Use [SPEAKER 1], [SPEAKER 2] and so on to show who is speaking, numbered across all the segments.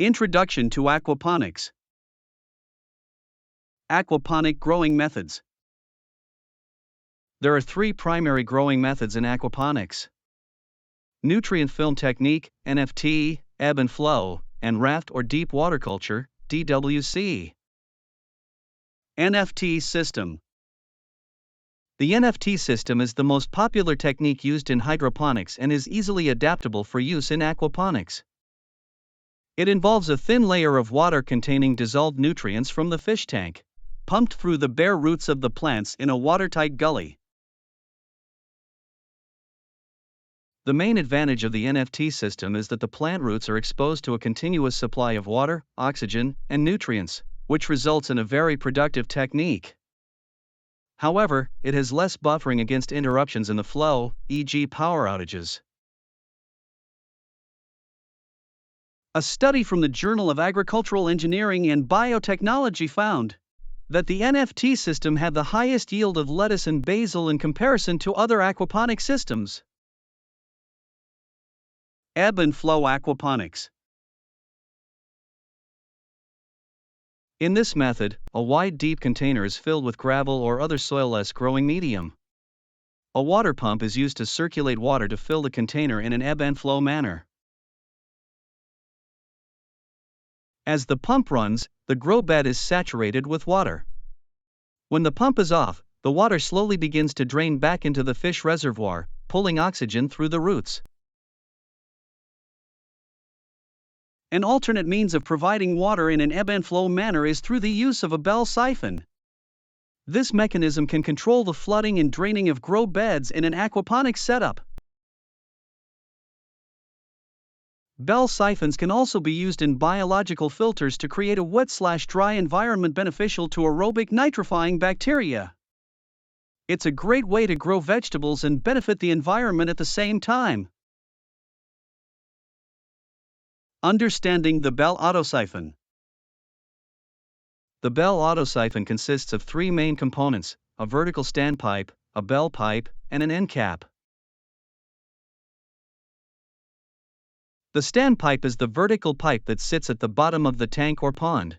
[SPEAKER 1] Introduction to Aquaponics. Aquaponic growing methods. There are three primary growing methods in aquaponics: nutrient film technique, NFT, ebb and flow, and raft or deep water culture, DWC. NFT System. The NFT system is the most popular technique used in hydroponics and is easily adaptable for use in aquaponics. It involves a thin layer of water containing dissolved nutrients from the fish tank, pumped through the bare roots of the plants in a watertight gully. The main advantage of the NFT system is that the plant roots are exposed to a continuous supply of water, oxygen, and nutrients, which results in a very productive technique. However, it has less buffering against interruptions in the flow, e.g. power outages. A study from the Journal of Agricultural Engineering and Biotechnology found that the NFT system had the highest yield of lettuce and basil in comparison to other aquaponic systems. Ebb and Flow Aquaponics. In this method, a wide deep container is filled with gravel or other soil-less growing medium. A water pump is used to circulate water to fill the container in an ebb and flow manner. As the pump runs, the grow bed is saturated with water. When the pump is off, the water slowly begins to drain back into the fish reservoir, pulling oxygen through the roots. An alternate means of providing water in an ebb and flow manner is through the use of a bell siphon. This mechanism can control the flooding and draining of grow beds in an aquaponics setup. Bell siphons can also be used in biological filters to create a wet/dry environment beneficial to aerobic nitrifying bacteria. It's a great way to grow vegetables and benefit the environment at the same time. Understanding the bell Auto-Siphon. The bell Auto-Siphon consists of three main components: a vertical standpipe, a bell pipe, and an end cap. The standpipe is the vertical pipe that sits at the bottom of the tank or pond.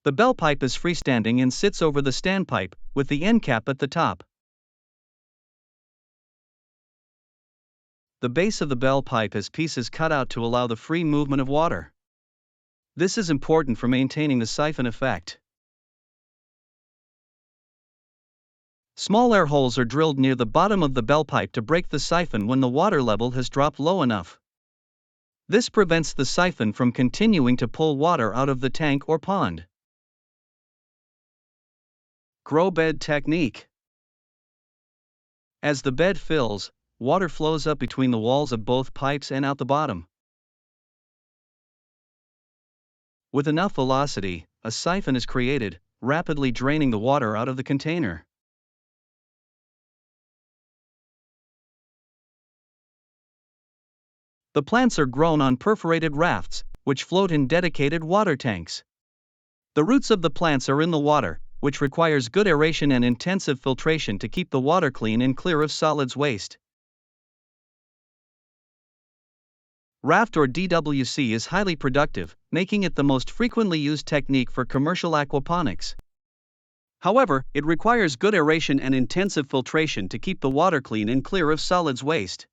[SPEAKER 1] The bell pipe is freestanding and sits over the standpipe, with the end cap at the top. The base of the bell pipe has pieces cut out to allow the free movement of water. This is important for maintaining the siphon effect. Small air holes are drilled near the bottom of the bell pipe to break the siphon when the water level has dropped low enough. This prevents the siphon from continuing to pull water out of the tank or pond. Grow bed technique. As the bed fills, water flows up between the walls of both pipes and out the bottom. With enough velocity, a siphon is created, rapidly draining the water out of the container. The plants are grown on perforated rafts, which float in dedicated water tanks. The roots of the plants are in the water, which requires good aeration and intensive filtration to keep the water clean and clear of solids waste. Raft or DWC is highly productive, making it the most frequently used technique for commercial aquaponics. However, it requires good aeration and intensive filtration to keep the water clean and clear of solids waste.